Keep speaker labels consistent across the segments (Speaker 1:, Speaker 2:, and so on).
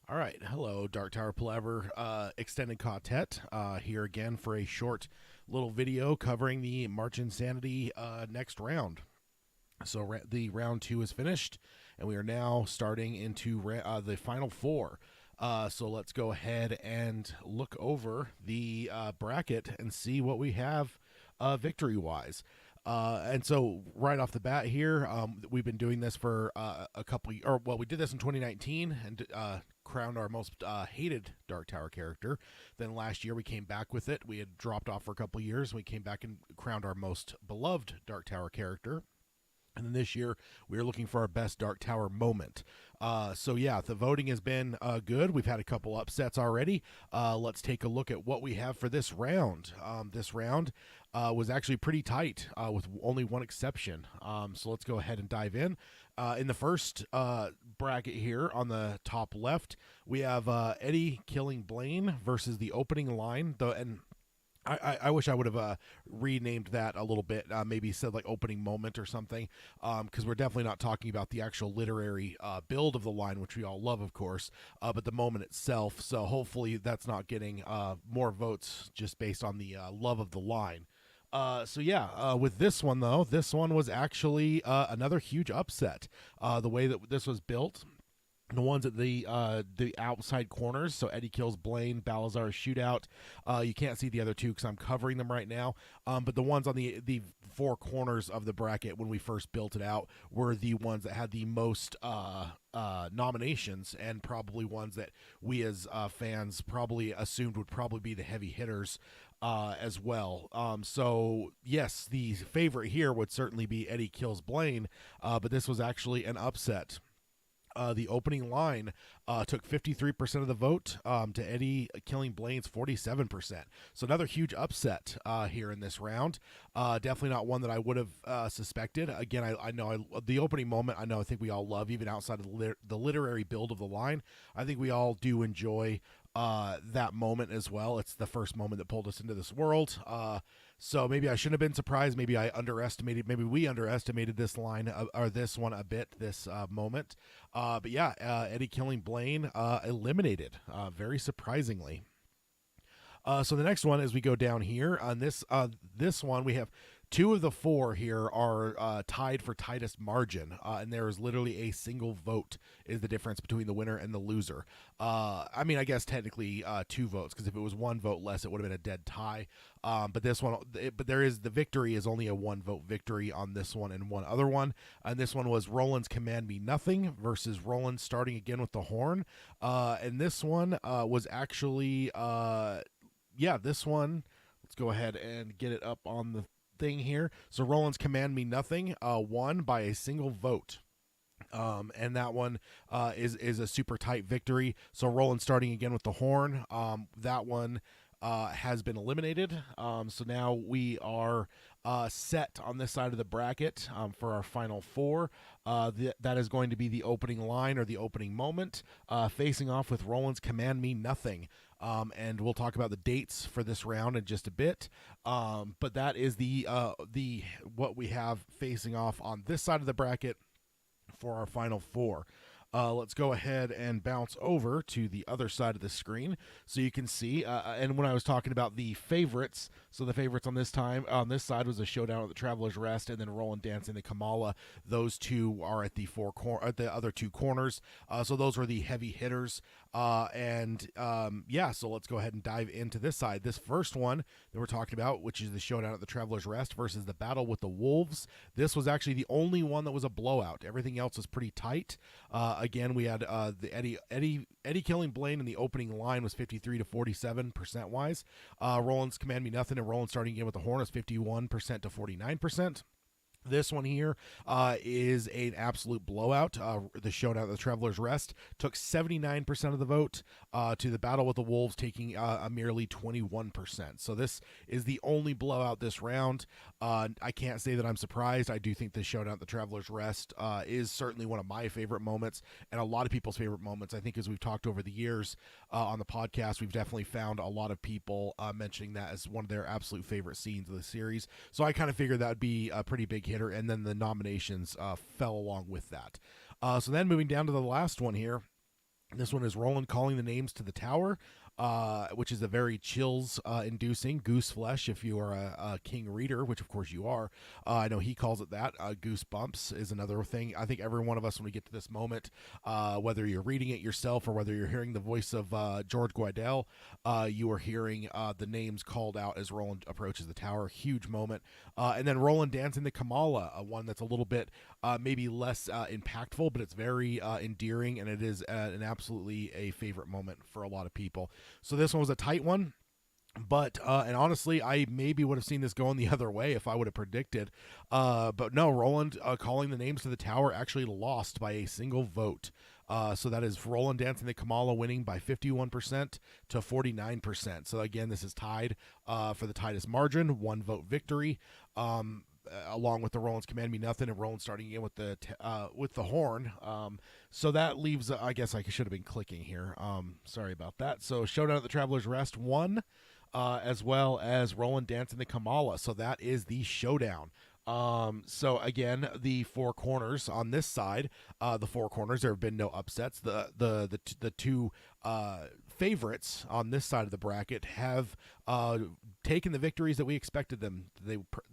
Speaker 1: All right, hello, Dark Tower Palaver Extended Quartet, here again for a short little video covering the March Insanity next round. So the round two is finished, and we are now starting into the final four. So let's go ahead and look over the bracket and see what we have victory wise. And so right off the bat here, we've been doing this for a couple, or well, we did this in 2019 and crowned our most hated Dark Tower character. Then last year we came back with it. We had dropped off for a couple years. We came back and crowned our most beloved Dark Tower character. And then this year, we are looking for our best Dark Tower moment. So yeah, the voting has been good. We've had a couple upsets already. Let's take a look at what we have for this round. This round was actually pretty tight, with only one exception. So let's go ahead and dive in. In the first bracket here on the top left, we have Eddie killing Blaine versus the opening line. And I wish I would have renamed that a little bit. Maybe said like opening moment or something, because we're definitely not talking about the actual literary build of the line, which we all love, of course, but the moment itself. So hopefully that's not getting more votes just based on the love of the line. So yeah, with this one though, this one was actually another huge upset. The way that this was built, the ones at the outside corners. So Eddie kills Blaine, Balazar's shootout. You can't see the other two because I'm covering them right now. But the ones on the four corners of the bracket when we first built it out were the ones that had the most nominations, and probably ones that we as fans probably assumed would probably be the heavy hitters as well. So yes, the favorite here would certainly be Eddie kills Blaine, but this was actually an upset. The opening line took 53% of the vote to Eddie killing Blaine's 47%. So another huge upset here in this round. Definitely not one that I would have suspected. Again, I know the opening moment, I think we all love, even outside of the literary build of the line. I think we all do enjoy that moment as well. It's the first moment that pulled us into this world. So maybe I shouldn't have been surprised. Maybe we underestimated this line or this one a bit, this moment. But yeah, Eddie killing Blaine eliminated, very surprisingly. So the next one, as we go down here on this one, we have two of the four here are tied for tightest margin, and there is literally a single vote is the difference between the winner and the loser. I guess technically two votes, because if it was one vote less, it would have been a dead tie. But this one, the victory is only a one vote victory on this one and one other one. And this one was Roland's Command Me Nothing versus Roland starting again with the horn. And this one was actually this one. Let's go ahead and get it up on the thing here. So Roland's Command Me Nothing won by a single vote. And that one is a super tight victory. So Roland starting again with the horn. That one has been eliminated. So now we are set on this side of the bracket for our final four. That is going to be the opening line or the opening moment, facing off with Roland's Command Me Nothing. And we'll talk about the dates for this round in just a bit. But that is the what we have facing off on this side of the bracket for our final four. Let's go ahead and bounce over to the other side of the screen so you can see. And when I was talking about the favorites, so the favorites on this side was a showdown at the Traveler's Rest, and then Roland dancing the Kamala. Those two are at the the other two corners. So those were the heavy hitters. So let's go ahead and dive into this side. This first one that we're talking about, which is the showdown at the Traveler's Rest versus the battle with the Wolves. This was actually the only one that was a blowout. Everything else was pretty tight. Again, we had the Eddie killing Blaine in the opening line was 53 to 47% wise. Roland's Command Me Nothing and Roland starting again with the horn is 51% to 49%. This one here is an absolute blowout. The showdown at the Traveler's Rest took 79% of the vote to the Battle with the Wolves taking a merely 21%. So this is the only blowout this round. I can't say that I'm surprised. I do think the showdown at the Traveler's Rest is certainly one of my favorite moments and a lot of people's favorite moments. I think as we've talked over the years on the podcast, we've definitely found a lot of people mentioning that as one of their absolute favorite scenes of the series. So I kind of figured that would be a pretty big hit. And then the nominations fell along with that. So then moving down to the last one here, This one is Roland calling the names to the tower, which is a very chills-inducing goose flesh if you are a king reader, which of course you are. I know he calls it that. Goosebumps is another thing. I think every one of us, when we get to this moment, whether you're reading it yourself or whether you're hearing the voice of George Guidel, you are hearing the names called out as Roland approaches the tower. Huge moment. And then Roland dancing the Kamala, one that's a little bit maybe less impactful, but it's very endearing, and it is an absolutely a favorite moment for a lot of people. So this one was a tight one. But and honestly, I maybe would have seen this going the other way if I would have predicted. But no, Roland calling the names to the tower actually lost by a single vote. So that is Roland dancing the Kamala winning by 51% to 49%. So again, this is tied for the tightest margin, 1 vote victory. Along with the Roland's Command Me Nothing and Roland starting again with the horn. So that leaves, I guess I should have been clicking here. Sorry about that. So Showdown at the Traveler's Rest won, as well as Roland dancing the Kamala. So that is the showdown. So again, the 4 corners on this side, the 4 corners, there have been no upsets. The two favorites on this side of the bracket have taken the victories that we expected them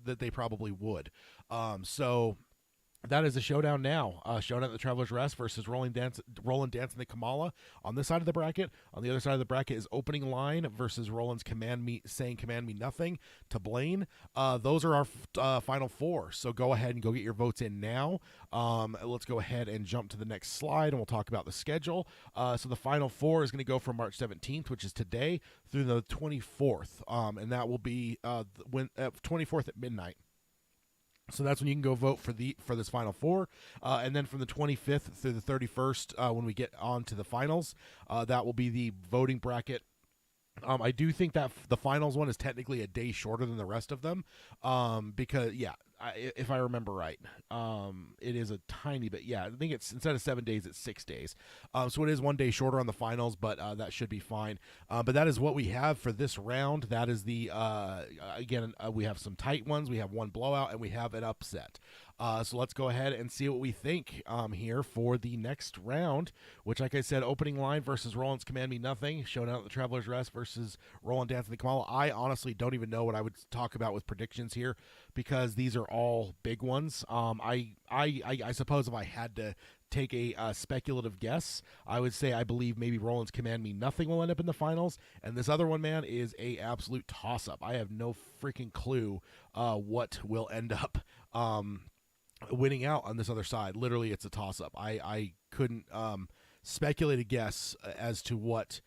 Speaker 1: that they probably would. So that is a showdown now. Showdown at the Traveler's Rest versus Roland dancing the Kamala on this side of the bracket. On the other side of the bracket is Opening Line versus Roland's Command Me Nothing to Blaine. Those are our final 4. So go ahead and go get your votes in now. Let's go ahead and jump to the next slide, and we'll talk about the schedule. So the final 4 is going to go from March 17th, which is today, through the 24th, and that will be 24th at midnight. So that's when you can go vote for this final 4, and then from the 25th through the 31st, when we get on to the finals, that will be the voting bracket. I do think that the finals one is technically a day shorter than the rest of them, because if I remember right, it is a tiny bit. Yeah, I think it's instead of 7 days, it's 6 days. So it is 1 day shorter on the finals, but that should be fine. But that is what we have for this round. That is the again, we have some tight ones. We have 1 blowout, and we have an upset. So let's go ahead and see what we think here for the next round, which, like I said, Opening Line versus Roland's Command Me Nothing, Showdown at the Traveler's Rest versus Roland dancing the Kamala. I honestly don't even know what I would talk about with predictions here, because these are all big ones. I suppose if I had to take a speculative guess, I would say I believe maybe Roland's Command Me Nothing will end up in the finals, and this other one, man, is a absolute toss-up. I have no freaking clue what will end up winning out on this other side. Literally, it's a toss-up. I couldn't speculate a guess as to what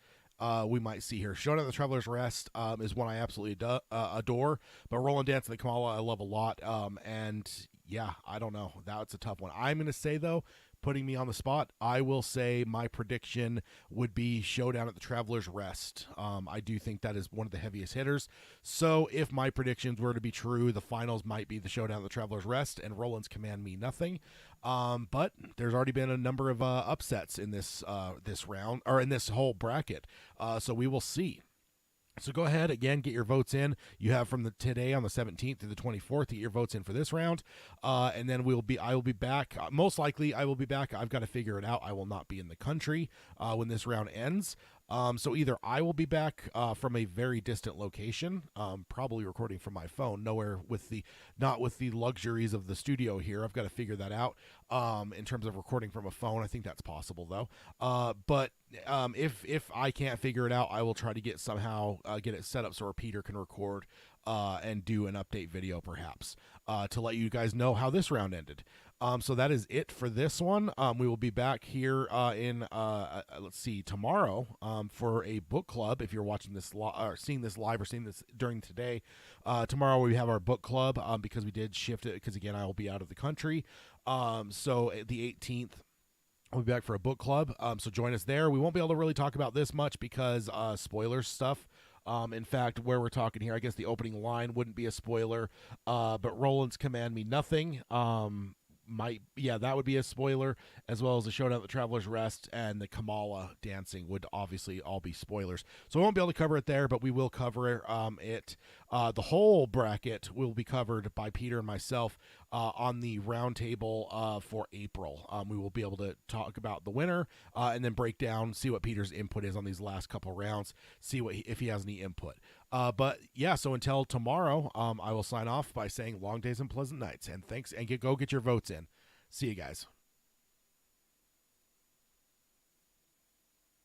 Speaker 1: we might see here. Showdown at the Traveler's Rest is one I absolutely adore, but Roland dancing the Kamala I love a lot, and yeah, I don't know. That's a tough one. I'm going to say, though, putting me on the spot, I will say my prediction would be Showdown at the Traveler's Rest. I do think that is one of the heaviest hitters. So if my predictions were to be true, the finals might be the Showdown at the Traveler's Rest and Roland's Command Me Nothing. But there's already been a number of upsets in this round, or in this whole bracket. So we will see. So go ahead, again, get your votes in. You have from today on the 17th to the 24th to get your votes in for this round. And then I will be back. Most likely I will be back. I've got to figure it out. I will not be in the country when this round ends. So either I will be back from a very distant location, probably recording from my phone, not with the luxuries of the studio here. I've got to figure that out in terms of recording from a phone. I think that's possible, though. But if I can't figure it out, I will try to get it set up so Peter can record and do an update video, perhaps, to let you guys know how this round ended. So that is it for this one. We will be back here tomorrow for a book club. If you're watching this or seeing this live or seeing this during today, tomorrow we have our book club because we did shift it because, again, I will be out of the country. So the 18th, we'll be back for a book club. So join us there. We won't be able to really talk about this much because spoilers stuff. In fact, where we're talking here, I guess the Opening Line wouldn't be a spoiler, but Roland's Command Me Nothing that would be a spoiler, as well as the Showdown at the Traveler's Rest and the Kamala dancing would obviously all be spoilers. So we won't be able to cover it there, but we will cover it. The whole bracket will be covered by Peter and myself on the roundtable for April. We will be able to talk about the winner and then break down, see what Peter's input is on these last couple rounds, see if he has any input. But yeah, so until tomorrow, I will sign off by saying long days and pleasant nights. And thanks, and go get your votes in. See you guys.